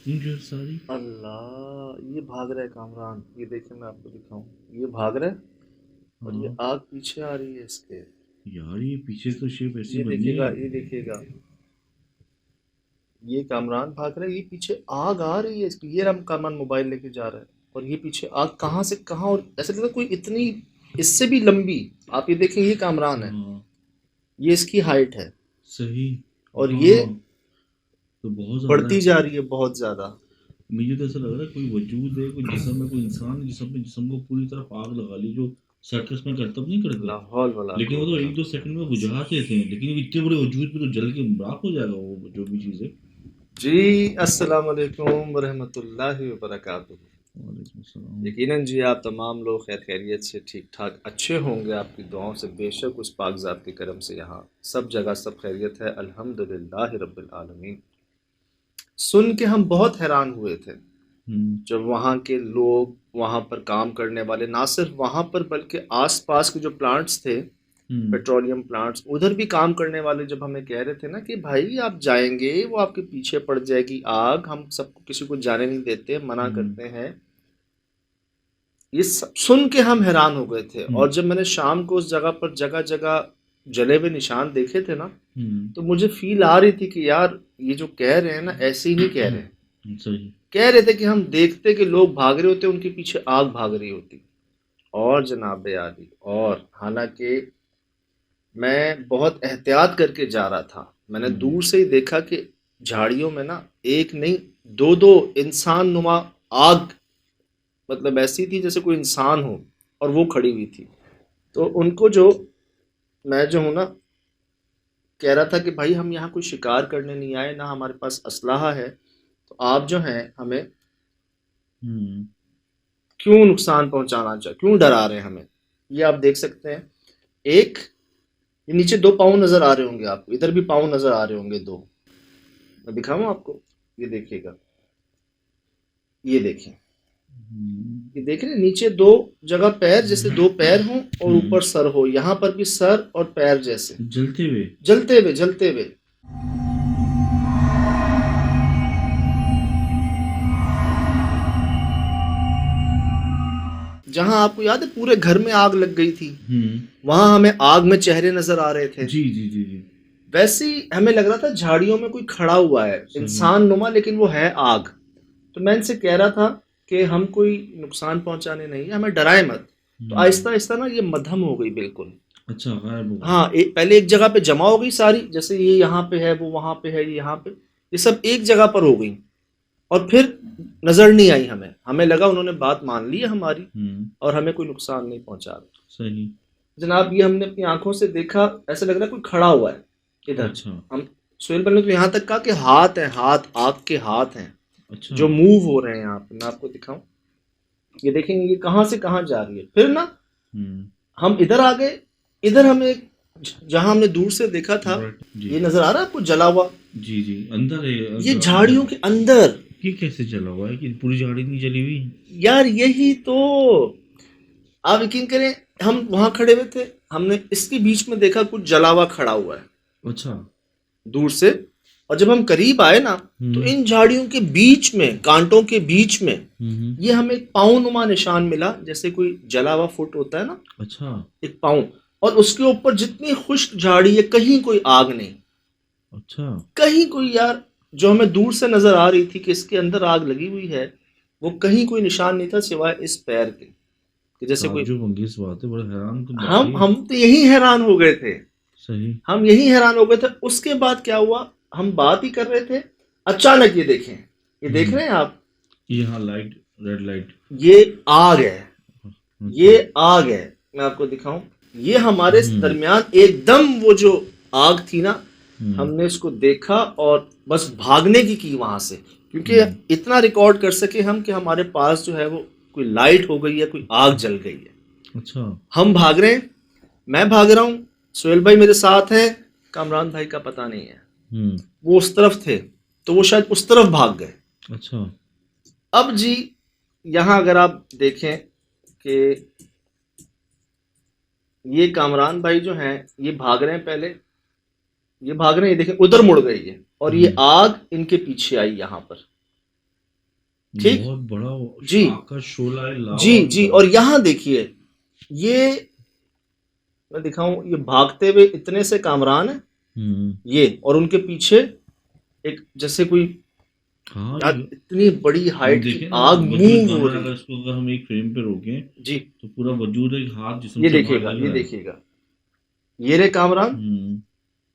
Lighting जो है सारी। अल्लाह, ये भाग रहा है कामरान, ये देखिए मैं आपको दिखाऊं। ये भाग रहा है और ये हाँ आग पीछे आ रही है इसके। यार, ये पीछे तो शेप ऐसी ये बनी देखिएगा, है। ये देखिएगा, ये कामरान भाग रहा है, ये पीछे आग आ रही है इसकी। ये हम कामरान मोबाइल लेके जा रहा है और ये पीछे आग कहाँ से कहाँ, और ऐसा लगता है कोई इतनी इससे भी लंबी। आप ये देखें, ये कामरान है, हाँ ये इसकी हाइट है सही। और हाँ ये हाँ, तो बहुत ज्यादा बढ़ती है। जा रही है बहुत ज्यादा। मुझे तो ऐसा लग रहा है कोई वजूद है, कोई जिस्म है, कोई इंसान है जिसम में जिस्म को पूरी तरह आग लगा ली, जो सर्कस में करतब नहीं करते। ला हौल वला लेकिन वो तो कुव्वता एक दो सेकंड में बुझा देते हैं, लेकिन वो इतने बड़े वजूद पे तो जल के राख हो जाएगा वो जो भी चीज़ है। जी। अस्सलाम वालेकुम वरहमतुल्लाहि वबरकातुहू। वालेकुम सलाम। यकीनन जी आप तमाम लोग खैर खैरियत से ठीक ठाक अच्छे होंगे, आपकी दुआओं से बेशक उस पाक ज़ात के करम से यहाँ सब जगह सब खैरियत है, अल्हम्दुलिल्लाह रब्बिल आलमीन। सुन के हम बहुत हैरान हुए थे हम्म जब वहाँ के लोग, वहाँ पर काम करने वाले, ना सिर्फ वहाँ पर बल्कि आसपास के जो प्लांट्स थे, हम्म पेट्रोलियम प्लांट्स, उधर भी काम करने वाले जब हमें कह रहे थे ना कि भाई आप जाएंगे वो आपके पीछे पड़ जाएगी आग, हम सबको किसी को जाने नहीं देते, मना हम्म करते हैं। ये सब सुन के हम हैरान हो गए थे। हम्म और जब मैंने शाम को उस जगह पर जगह जगह जले हुए निशान देखे थे ना, हम्म तो मुझे फील आ रही थी कि यार ये जो कह रहे हैं ना ऐसे ही नहीं कह रहे हैं। सही। कह रहे थे कि हम देखते कि लोग भाग रहे होते, उनके पीछे आग भाग रही होती। और जनाब आली, और हालांकि मैं बहुत एहतियात करके जा रहा था, मैंने हम्म दूर से ही देखा कि झाड़ियों में ना एक नहीं दो दो इंसान नुमा आग, मतलब ऐसी थी जैसे कोई इंसान हो और वो खड़ी हुई थी। तो उनको जो, मैं जो हूँ ना, कह रहा था कि भाई हम यहाँ कोई शिकार करने नहीं आए, ना हमारे पास असलाहा है, तो आप जो हैं हमें हम्म क्यों नुकसान पहुंचाना चाह, क्यों डरा रहे हैं हमें। ये आप देख सकते हैं, एक ये नीचे दो पाँव नजर आ रहे होंगे आपको, इधर भी पाँव नजर आ रहे होंगे दो। मैं दिखाऊं आपको, ये देखिएगा, ये देखें, हम्म ये देख रहे हैं नीचे दो जगह पैर, जैसे दो पैर हों और हम्म, ऊपर सर हो, यहाँ पर भी सर और पैर जैसे जलते हुए। जलते हुए जलते हुए। जहां आपको याद है पूरे घर में आग लग गई थी, हम्म वहां हमें आग में चेहरे नजर आ रहे थे। जी जी जी जी। वैसे ही हमें लग रहा था झाड़ियों में कोई खड़ा हुआ है सही। इंसान नुमा, लेकिन वो है आग। तो मैं इनसे कह रहा था कि हम कोई नुकसान पहुंचाने नहीं है, हमें डराए मत। तो हम्म आहिस्ता आहिस्ता ना ये मध्यम हो गई बिल्कुल। अच्छा, गायब हो गए। हाँ, पहले एक जगह पे जमा हो गई सारी, जैसे ये यहाँ पे है, वो वहां पे है, ये यहाँ पे, ये सब एक जगह पर हो गई। और फिर नजर नहीं आई हमें, हमें लगा उन्होंने बात मान ली है हमारी हम्म और हमें कोई नुकसान नहीं पहुंचा रहे। सही। जनाब ये हमने अपनी आंखों से देखा, ऐसा लग रहा है कोई खड़ा हुआ है इधर। अच्छा हम सुहेल भाई ने तो यहाँ तक कहा कि हाथ है, हाथ, आग के हाथ हैं अच्छा। जो मूव हो रहे हैं यहाँ पे। मैं आपको दिखाऊं, ये देखेंगे ये कहाँ से कहाँ जा रही है। फिर ना हम्म हम इधर आ गए, इधर हमें जहां हमने दूर से देखा था, ब्राइट जी। ये नजर आ रहा है आपको जला हुआ, जी जी, अंदर है ये झाड़ियों के अंदर। ये कैसे चला हुआ है कि पूरी झाड़ी नहीं जली हुई? यार यही तो, आप यकीन करें, हम वहां खड़े हुए थे, हमने इसके बीच में देखा कुछ जला हुआ खड़ा हुआ है अच्छा। दूर से। और जब हम करीब आए ना, तो हम्म इन झाड़ियों के बीच में, कांटों के बीच में, हम्म। ये हमें एक पाँव नुमा निशान मिला, जैसे कोई जला हुआ फुट होता है ना, अच्छा एक पाँव। और उसके ऊपर जितनी खुश्क झाड़ी है, कहीं कोई आग नहीं, अच्छा। कहीं कोई, यार जो हमें दूर से नजर आ रही थी कि इसके अंदर आग लगी हुई है, वो कहीं कोई निशान नहीं था सिवाय इस पैर के, कि जैसे कोई। ताज्जुब अंगेज बात है, बड़ा हैरान कुन बात है हम ये। हम तो यही हैरान हो गए थे, सही। हम यही हैरान हो गए थे। उसके बाद क्या हुआ, हम बात ही कर रहे थे, अचानक ये देखें, ये देख हम्म रहे हैं आप, यहाँ लाइट, रेड लाइट। ये आग है, अच्छा। ये आग है। मैं आपको दिखाऊं, ये हमारे हम्म दरमियान एकदम वो जो आग थी ना, हम्म हमने इसको देखा और बस भागने की वहां से, क्योंकि हम्म इतना रिकॉर्ड कर सके हम कि हमारे पास जो है वो कोई लाइट हो गई है, कोई आग जल गई है। अच्छा। हम भाग रहे हैं, मैं भाग रहा हूँ, सोहेल भाई मेरे साथ है, कामरान भाई का पता नहीं है, हम्म वो उस तरफ थे, तो वो शायद उस तरफ भाग गए। अच्छा। अब जी, यहाँ अगर आप देखें कि ये कामरान भाई जो हैं ये भाग रहे हैं, पहले ये भाग रहे हैं, ये देखें उधर मुड़ गई है, और ये हम्म आग इनके पीछे आई यहाँ पर। ठीक। बहुत बड़ा जी आकाश शोला है, लावा जी जी। निकल और यहाँ देखिए, ये मैं दिखाऊं, ये भागते हुए इतने से कामरान है हम्म। ये, और उनके पीछे एक जैसे कोई, हाँ यार इतनी बड़ी ये हाइट की देखे ना, आग वजूद मूव हो हमारा रही अगर है। इसको अगर हम एक फ्रेम पे रोकें जी, तो पूरा वजूद एक हाथ जिस्म ये से बाहर देखिएगा, लग ये रहा है। देखिएगा, ये रे कामरान, हम्म।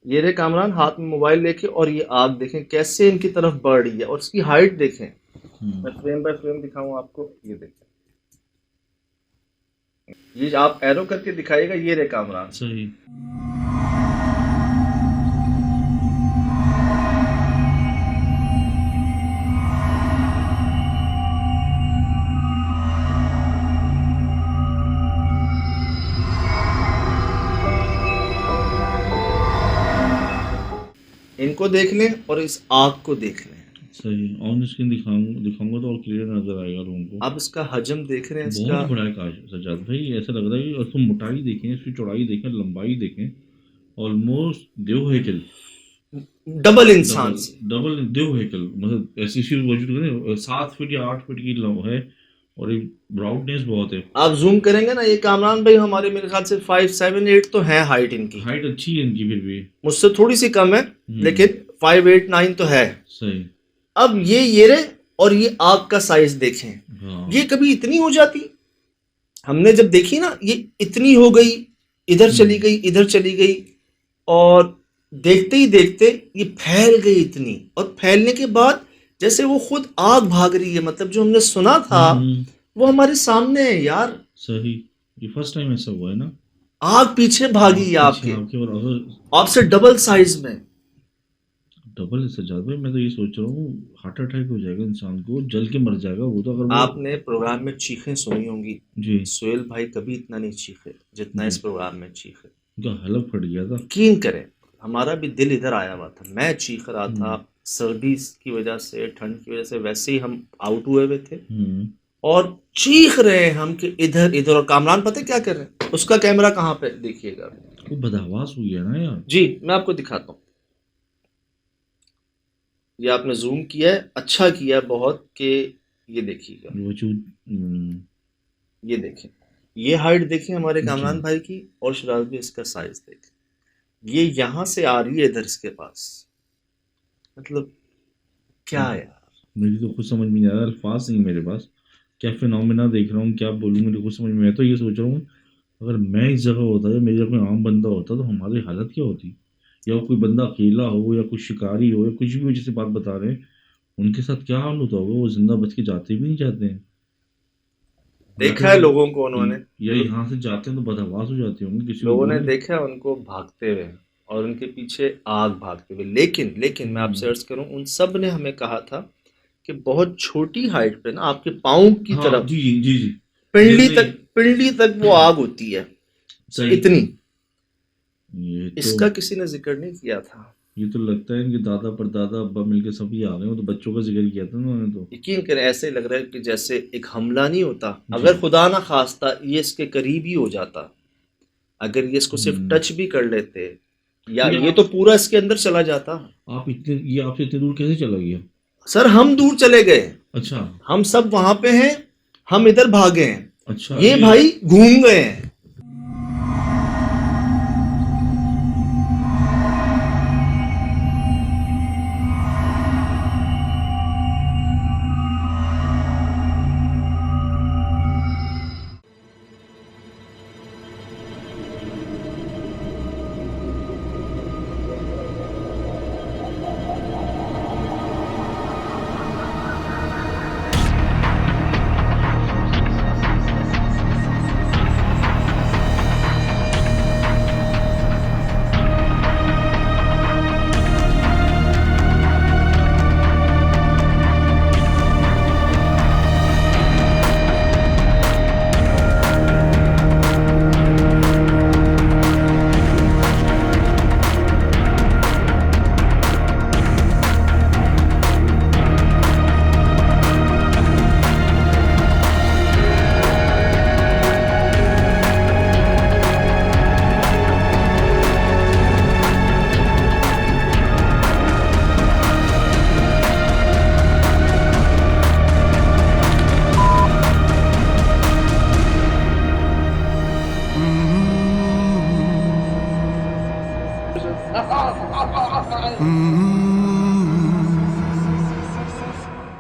ये रे कामरान हाथ में मोबाइल लेके, और ये आग देखें कैसे इनकी तरफ बढ़ रही है, और उसकी हाइट देखें। मैं फ्रेम बाय फ्रेम दिखाऊं आपको, ये देखें, ये आप एरो करके दिखाइएगा, ये रे कामरान। सही। इनको देख लें और इस आग को देख लें, सही ऑन स्क्रीन दिखाऊंगा तो और क्लियर नजर आएगा रूम को। आप इसका हजम देख रहे हैं इसका। बहुत बड़ा है काश सज्जाद भाई, ऐसा लग रहा है कि उसको मोटाई देखें, इसकी चौड़ाई देखें, लंबाई देखें, ऑलमोस्ट देव हैकल, डबल इंसान से। डबल देव हैकल, मतलब ऐसी सी वजूद करें 7 फीट या 8 फीट की है, और एक ब्राउडनेस बहुत है। आप जूम करेंगे ना, ये कामरान भाई हमारे मेरे ख्याल से 5, 7, 8 तो है हाइट इनकी, हाइट अच्छी है इनकी फिर भी। मुझसे थोड़ी सी कम है, लेकिन 5, 8, 9 तो है। सही। अब ये रे, और ये आग का साइज देखें, हाँ। ये कभी इतनी हो जाती, हमने जब देखी ना, ये इतनी हो गई, इधर चली गई, इधर चली गई, और देखते ही देखते ये फैल गई इतनी, और फैलने के बाद जैसे वो खुद आग भाग रही है, मतलब जो हमने सुना था वो हमारे सामने है यार। सही। ये फर्स्ट टाइम ऐसा हुआ है ना, आग पीछे भागी है आपके आपके, आपसे डबल साइज में। डबल सज्जाद भाई, मैं तो ये सोच रहा हूँ हार्ट अटैक हो जाएगा इंसान को, जल के मर जाएगा वो तो, अगर वो। आपने प्रोग्राम में चीखें सुनी होंगी, जी। सोहेल भाई कभी इतना नहीं चीखे जितना इस प्रोग्राम में चीखे। उनका हलक फट गया था। यकीन करें, हमारा भी दिल इधर आया हुआ था, मैं चीख रहा था, सर्दी की वजह से, ठंड की वजह से, वैसे ही हम आउट हुए हुए थे, और चीख रहे हैं हम कि इधर इधर। और कामरान पता है क्या कर रहे हैं, उसका कैमरा कहाँ पे देखिएगा, वो बदहवास हुई है ना यार। जी मैं आपको दिखाता हूँ, ये आपने जूम किया है, अच्छा किया है बहुत, कि ये देखिएगा, ये देखें, ये हाइट देखें हमारे कामरान भाई की, और शिराज भी इसका साइज देखें, ये यहाँ से आ रही है इधर इसके पास, मतलब क्या यार। मेरी तो कुछ समझ में नहीं आ रहा, अल्फाज नहीं मेरे पास, क्या फिनोमेना देख रहा हूँ, क्या बोलूँ, मुझे कुछ समझ में। मैं तो ये सोच रहा हूँ अगर मैं इस जगह होता या मेरी जगह कोई आम बंदा होता तो हमारी हालत क्या होती, या कोई बंदा अकेला हो या कोई शिकारी हो या कुछ भी हो, जैसे बात बता रहे हैं, उनके साथ क्या हाल होता होगा, वो जिंदा बच के जाते भी नहीं जाते हैं। देखा है लोगों को उन्होंने, या यहाँ से जाते हैं तो बदहवास हो जाते होंगे, किसी लोगों ने देखा है उनको भागते हुए, और उनके पीछे आग भागते हुए। लेकिन लेकिन मैं आपसे अर्ज करूं, उन सब ने हमें कहा था कि बहुत छोटी हाइट पे ना, आपके पाँव की तरफ, जी जी जी जी, पिंडली तक वो आग होती है, इतनी। ये तो, इसका किसी ने जिक्र नहीं किया था। ये तो लगता है इनके दादा परदादा अब्बा मिलके सभी आ गए, वो तो बच्चों का जिक्र किया था उन्होंने तो। यकीन करें, ऐसे लग रहा है कि जैसे एक हमला नहीं होता, अगर खुदा ना खास्ता ये इसके करीब ही हो जाता, अगर ये इसको सिर्फ टच भी कर लेते, या ये तो पूरा इसके अंदर चला जाता। ये आपसे इतनी दूर कैसे चला गया? सर हम दूर चले गए। अच्छा। हम सब वहां पे हैं, हम इधर भागे हैं। अच्छा, ये भाई घूम गए हैं। Mm-hmm.